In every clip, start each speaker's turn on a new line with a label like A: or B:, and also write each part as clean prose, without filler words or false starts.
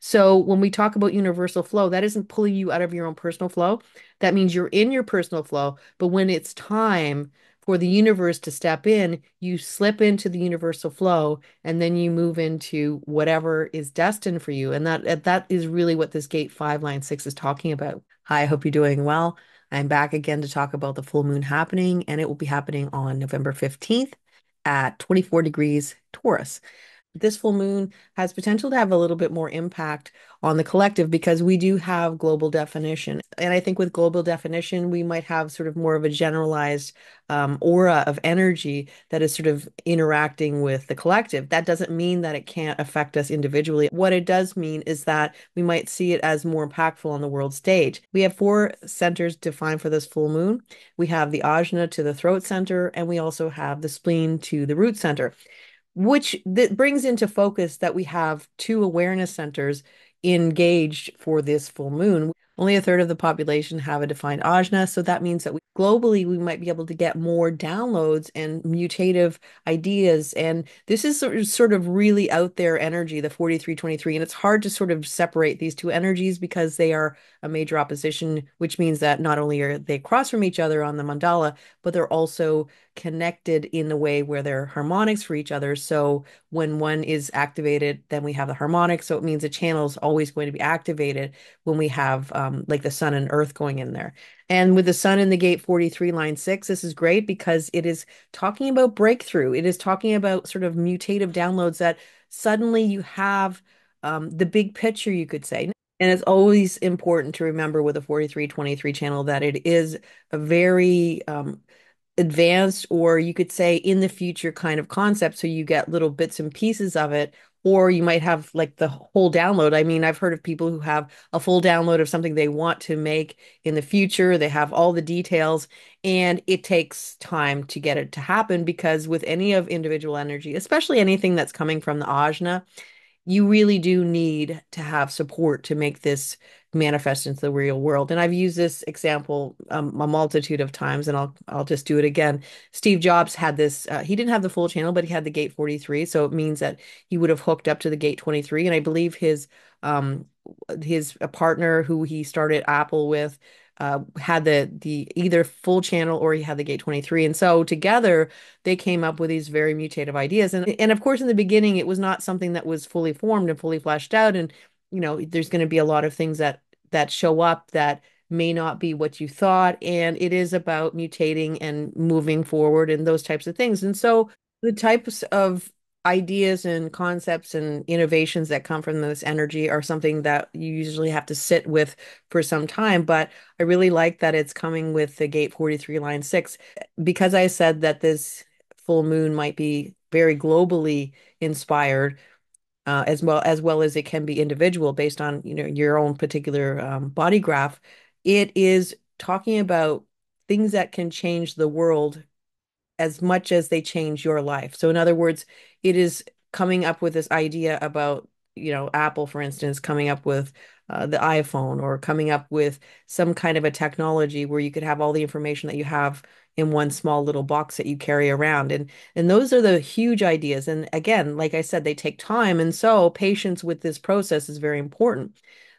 A: So when we talk about universal flow, that isn't pulling you out of your own personal flow. That means you're in your personal flow, but when it's time for the universe to step in, you slip into the universal flow and then you move into whatever is destined for you. And that is really what this gate 5, line 6 is talking about. Hi, I hope you're doing well. I'm back again to talk about the full moon happening, and it will be happening on November 15th at 24 degrees Taurus. This full moon has potential to have a little bit more impact on the collective because we do have global definition. And I think with global definition, we might have sort of more of a generalized aura of energy that is sort of interacting with the collective. That doesn't mean that it can't affect us individually. What it does mean is that we might see it as more impactful on the world stage. We have four centers defined for this full moon. We have the ajna to the throat center, and we also have the spleen to the root center, which that brings into focus that we have two awareness centers engaged for this full moon. Only a third of the population have a defined ajna, so that means that globally we might be able to get more downloads and mutative ideas. And this is sort of really out there energy, the 4323, and it's hard to sort of separate these two energies because they are a major opposition, which means that not only are they across from each other on the mandala, but they're also connected in the way where they're harmonics for each other. So when one is activated, then we have the harmonic. So it means the channel is always going to be activated when we have like the sun and earth going in there. And with the sun in the gate 43, line 6, this is great because it is talking about breakthrough. It is talking about sort of mutative downloads that suddenly you have the big picture, you could say. And it's always important to remember with a 4323 channel that it is a very advanced, or you could say in the future kind of concept. So you get little bits and pieces of it, or you might have like the whole download. I mean, I've heard of people who have a full download of something they want to make in the future. They have all the details, and it takes time to get it to happen because with any of individual energy, especially anything that's coming from the ajna, you really do need to have support to make this manifest into the real world. And I've used this example a multitude of times, and I'll just do it again. Steve Jobs had this. He didn't have the full channel, but he had the gate 43, so it means that he would have hooked up to the gate 23. And I believe his a partner who he started Apple with had the either full channel or he had the gate 23. And so together they came up with these very mutative ideas. And of course, in the beginning, it was not something that was fully formed and fully fleshed out. And, there's going to be a lot of things that show up that may not be what you thought. And it is about mutating and moving forward and those types of things. And so the types of ideas and concepts and innovations that come from this energy are something that you usually have to sit with for some time. But I really like that it's coming with the gate 43, line 6, because I said that this full moon might be very globally inspired, as well as it can be individual based on your own particular body graph. It is talking about things that can change the world as much as they change your life. So in other words, it is coming up with this idea about, Apple, for instance, coming up with the iPhone, or coming up with some kind of a technology where you could have all the information that you have in one small little box that you carry around. And those are the huge ideas. And again, like I said, they take time. And so patience with this process is very important.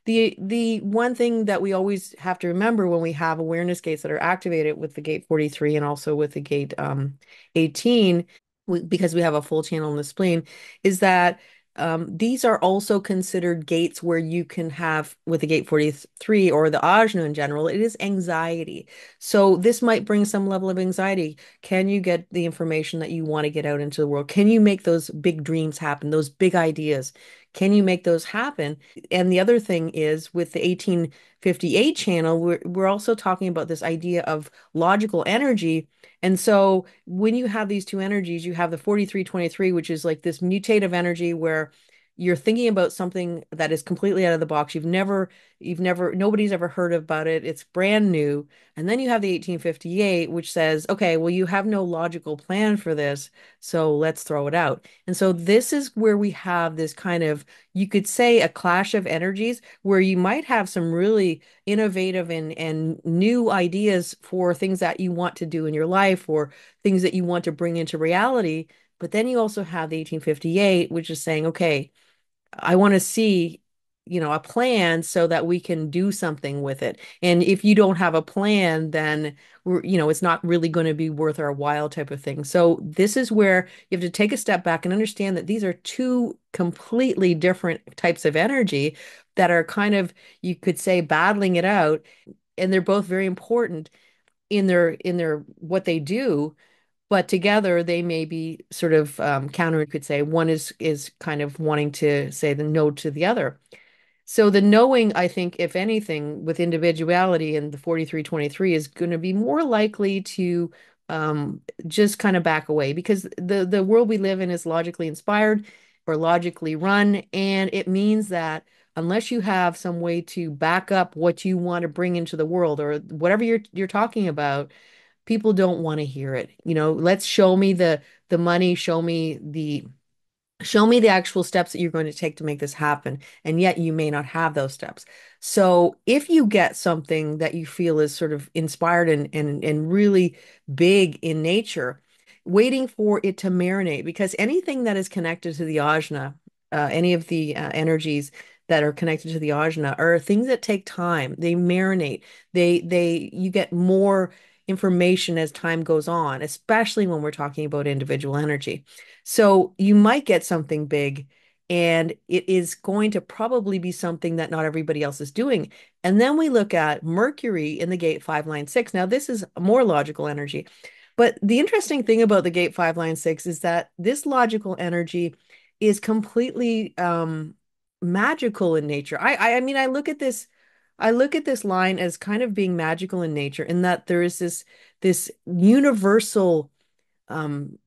A: The one thing that we always have to remember when we have awareness gates that are activated with the gate 43 and also with the gate 18, because we have a full channel in the spleen, is that these are also considered gates where you can have, with the gate 43 or the ajna in general, it is anxiety. So this might bring some level of anxiety. Can you get the information that you want to get out into the world? Can you make those big dreams happen, those big ideas? Can you make those happen? And the other thing is with the 1858 channel, we're also talking about this idea of logical energy. And so when you have these two energies, you have the 4323, which is like this mutative energy where you're thinking about something that is completely out of the box. Nobody's ever heard about it. It's brand new. And then you have the 1858, which says, okay, well, you have no logical plan for this, so let's throw it out. And so this is where we have this kind of, you could say, a clash of energies where you might have some really innovative and new ideas for things that you want to do in your life or things that you want to bring into reality. But then you also have the 1858, which is saying, okay, I want to see a plan so that we can do something with it. And if you don't have a plan, then it's not really going to be worth our while type of thing. So this is where you have to take a step back and understand that these are two completely different types of energy that are kind of, you could say, battling it out, and they're both very important in their what they do, but together they may be sort of counter, you could say. One is kind of wanting to say the no to the other. So the knowing, I think, if anything, with individuality and the 4323 is going to be more likely to just kind of back away, because the world we live in is logically inspired or logically run, and it means that unless you have some way to back up what you want to bring into the world or whatever you're talking about, people don't want to hear it. Let's show me the money, show me the actual steps that you're going to take to make this happen. And yet you may not have those steps. So if you get something that you feel is sort of inspired and really big in nature, waiting for it to marinate, because anything that is connected to the ajna, any of the energies that are connected to the ajna are things that take time. They marinate. You get more information as time goes on, especially when we're talking about individual energy. So you might get something big, and it is going to probably be something that not everybody else is doing. And then we look at Mercury in the gate 5 line 6. Now, this is more logical energy. But the interesting thing about the gate 5 line 6 is that this logical energy is completely magical in nature. I mean, I look at this line as kind of being magical in nature, in that there is this universal um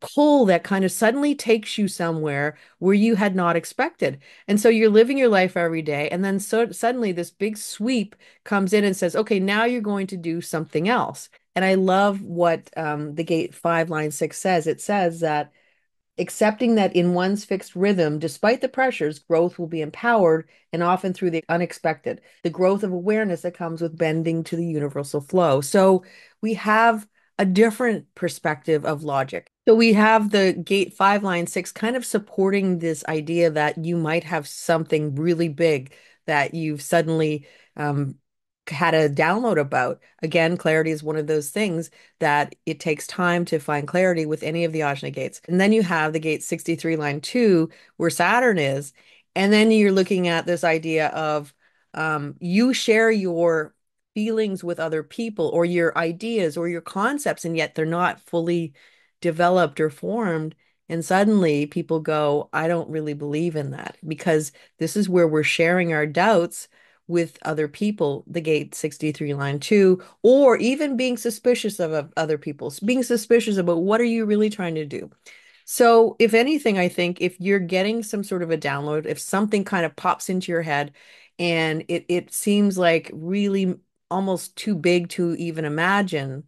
A: pull that kind of suddenly takes you somewhere where you had not expected. And so you're living your life every day, and then suddenly this big sweep comes in and says, okay, now you're going to do something else. And I love what the gate 5 line 6 says. It says that accepting that in one's fixed rhythm, despite the pressures, growth will be empowered, and often through the unexpected, the growth of awareness that comes with bending to the universal flow. So we have a different perspective of logic. So we have the gate 5 line 6 kind of supporting this idea that you might have something really big that you've suddenly um, had a download about. Again, clarity is one of those things that it takes time to find clarity with any of the ajna gates. And then you have the gate 63 line 2 where Saturn is. And then you're looking at this idea of you share your feelings with other people, or your ideas or your concepts, and yet they're not fully developed or formed. And suddenly people go, I don't really believe in that, because this is where we're sharing our doubts with other people, the gate 63 line 2, or even being suspicious of other people, being suspicious about what are you really trying to do. So if anything, I think if you're getting some sort of a download, if something kind of pops into your head and it seems like really almost too big to even imagine,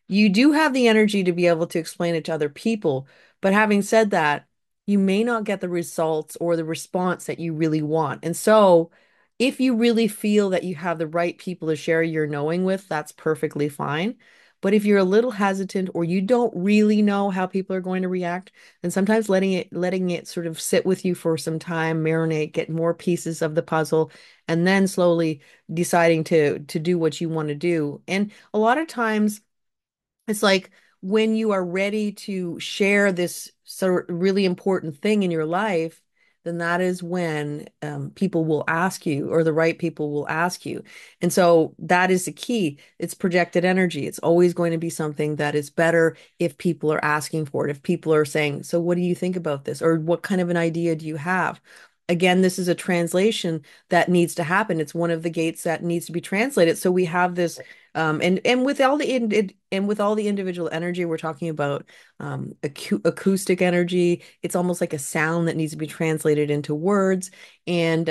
A: you do have the energy to be able to explain it to other people. But having said that, you may not get the results or the response that you really want. And so, if you really feel that you have the right people to share your knowing with, that's perfectly fine. But if you're a little hesitant, or you don't really know how people are going to react, then sometimes letting it sort of sit with you for some time, marinate, get more pieces of the puzzle, and then slowly deciding to do what you want to do. And a lot of times it's like when you are ready to share this sort of really important thing in your life, then that is when people will ask you, or the right people will ask you. And so that is the key. It's projected energy. It's always going to be something that is better if people are asking for it. If people are saying, so what do you think about this? Or what kind of an idea do you have? Again, this is a translation that needs to happen. It's one of the gates that needs to be translated. So we have this and with all the individual energy, we're talking about acoustic energy. It's almost like a sound that needs to be translated into words, and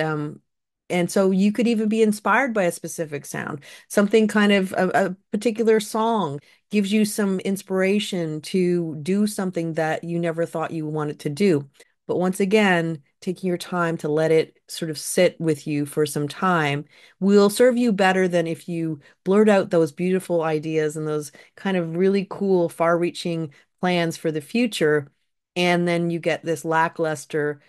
A: so you could even be inspired by a specific sound. Something kind of a particular song gives you some inspiration to do something that you never thought you wanted to do. But once again, taking your time to let it sort of sit with you for some time will serve you better than if you blurt out those beautiful ideas and those kind of really cool, far-reaching plans for the future. And then you get this lackluster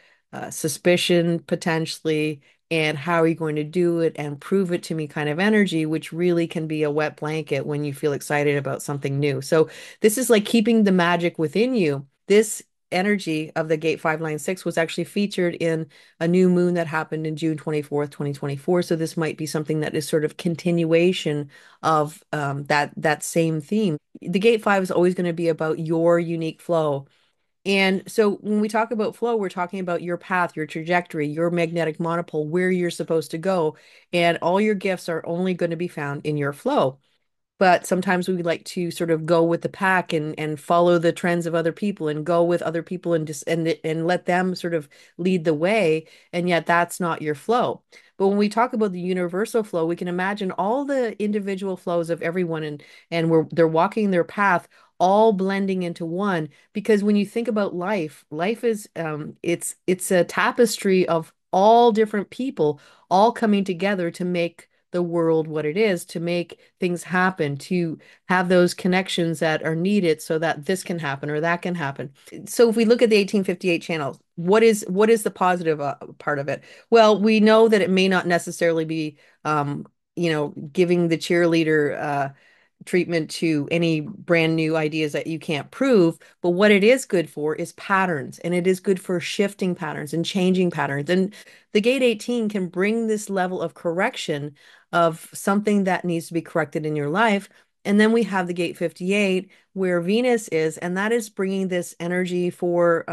A: suspicion potentially, and how are you going to do it and prove it to me kind of energy, which really can be a wet blanket when you feel excited about something new. So this is like keeping the magic within you. This energy of the gate 596 was actually featured in a new moon that happened in June 24th, 2024. So this might be something that is sort of continuation of that same theme. The gate 5 is always going to be about your unique flow. And so when we talk about flow, we're talking about your path, your trajectory, your magnetic monopole, where you're supposed to go. And all your gifts are only going to be found in your flow. But sometimes we like to sort of go with the pack and follow the trends of other people and go with other people and just and let them sort of lead the way. And yet that's not your flow. But when we talk about the universal flow, we can imagine all the individual flows of everyone and they're walking their path all blending into one. Because when you think about life, life is it's a tapestry of all different people all coming together to make the world what it is, to make things happen, to have those connections that are needed so that this can happen or that can happen. So if we look at the 1858 channel, what is the positive part of it? Well, we know that it may not necessarily be giving the cheerleader treatment to any brand new ideas that you can't prove. But what it is good for is patterns, and it is good for shifting patterns and changing patterns. And the gate 18 can bring this level of correction of something that needs to be corrected in your life. And then we have the gate 58 where Venus is, and that is bringing this energy for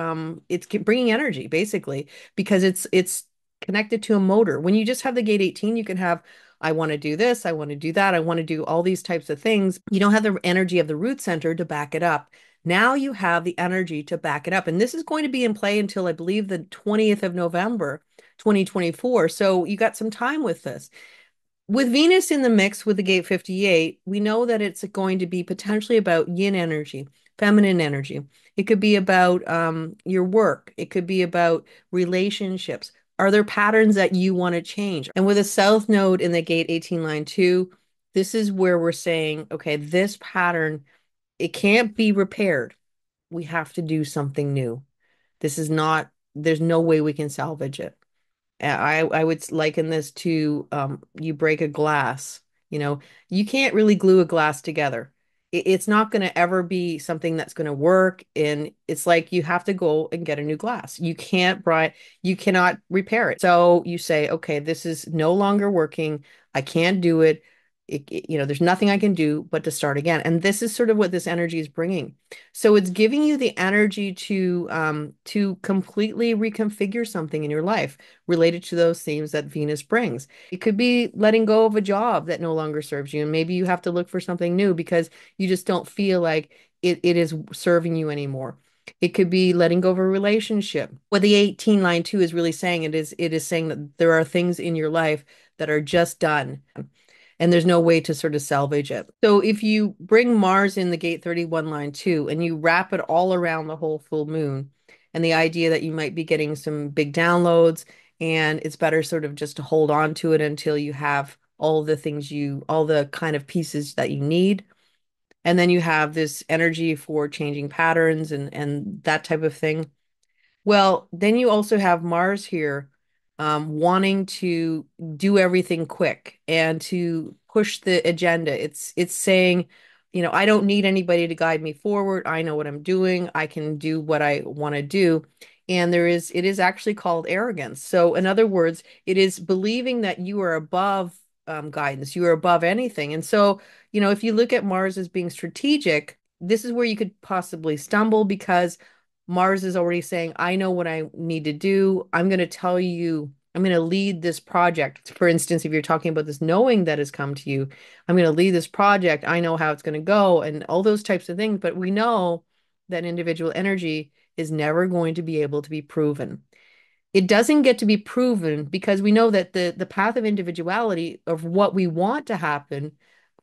A: it's bringing energy basically because it's connected to a motor. When you just have the gate 18, you can have I want to do this, I want to do that, I want to do all these types of things. You don't have the energy of the root center to back it up. Now you have the energy to back it up. And this is going to be in play until I believe the 20th of November, 2024. So you got some time with this. With Venus in the mix with the gate 58, we know that it's going to be potentially about yin energy, feminine energy. It could be about your work. It could be about relationships. Are there patterns that you want to change? And with a south node in the gate 18 line 2, this is where we're saying, okay, this pattern, it can't be repaired. We have to do something new. This is not, there's no way we can salvage it. I would liken this to you break a glass. You know, you can't really glue a glass together. It's not going to ever be something that's going to work. And it's like you have to go and get a new glass. You cannot repair it. So you say, okay, this is no longer working. I can't do it. There's nothing I can do but to start again. And this is sort of what this energy is bringing. So it's giving you the energy to completely reconfigure something in your life related to those themes that Venus brings. It could be letting go of a job that no longer serves you, and maybe you have to look for something new because you just don't feel like it is serving you anymore. It could be letting go of a relationship. What the 18 line 2 is really saying, it is saying that there are things in your life that are just done and there's no way to sort of salvage it. So if you bring Mars in the gate 31 line 2 and you wrap it all around the whole full moon and the idea that you might be getting some big downloads and it's better sort of just to hold on to it until you have all the kind of pieces that you need. And then you have this energy for changing patterns and that type of thing. Well, then you also have Mars here, wanting to do everything quick and to push the agenda. It's saying, I don't need anybody to guide me forward. I know what I'm doing. I can do what I want to do. And it is actually called arrogance. So in other words, it is believing that you are above guidance, you are above anything. And so, if you look at Mars as being strategic, this is where you could possibly stumble because Mars is already saying, I know what I need to do. I'm going to tell you, I'm going to lead this project. For instance, if you're talking about this knowing that has come to you, I'm going to lead this project. I know how it's going to go and all those types of things. But we know that individual energy is never going to be able to be proven. It doesn't get to be proven because we know that the path of individuality of what we want to happen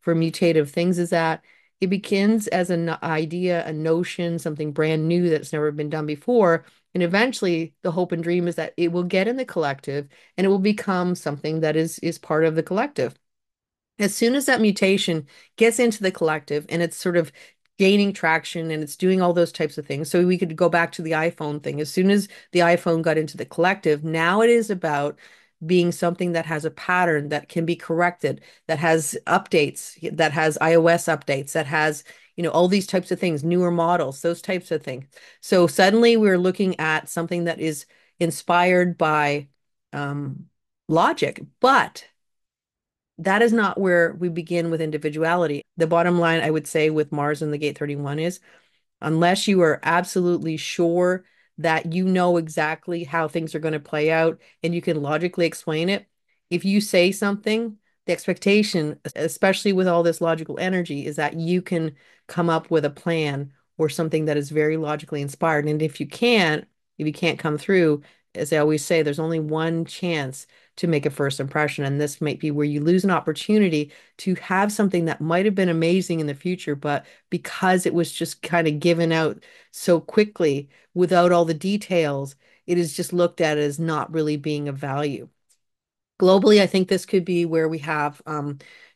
A: for mutative things is that it begins as an idea, a notion, something brand new that's never been done before. And eventually the hope and dream is that it will get in the collective and it will become something that is part of the collective. As soon as that mutation gets into the collective and it's sort of gaining traction and it's doing all those types of things. So we could go back to the iPhone thing. As soon as the iPhone got into the collective, now it is about being something that has a pattern that can be corrected, that has updates, that has iOS updates, that has, all these types of things, newer models, those types of things. So suddenly we're looking at something that is inspired by um, logic, but that is not where we begin with individuality. The bottom line, I would say, with Mars and the Gate 31 is unless you are absolutely sure that you know exactly how things are going to play out and you can logically explain it, if you say something, the expectation, especially with all this logical energy, is that you can come up with a plan or something that is very logically inspired. And if you can't come through, as I always say, there's only one chance to make a first impression. And this might be where you lose an opportunity to have something that might have been amazing in the future, but because it was just kind of given out so quickly without all the details, it is just looked at as not really being of value. Globally, I think this could be where we have,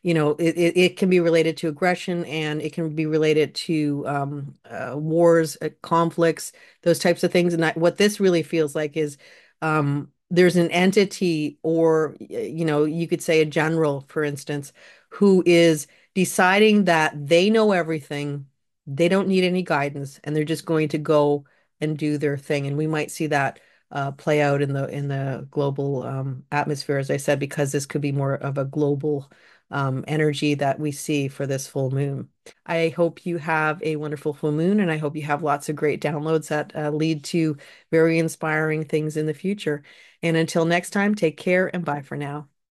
A: it can be related to aggression and it can be related to wars, conflicts, those types of things. And what this really feels like is there's an entity, or, you could say a general, for instance, who is deciding that they know everything, they don't need any guidance, and they're just going to go and do their thing. And we might see that play out in the global atmosphere, as I said, because this could be more of a global energy that we see for this full moon. I hope you have a wonderful full moon, and I hope you have lots of great downloads that lead to very inspiring things in the future. And until next time, take care and bye for now.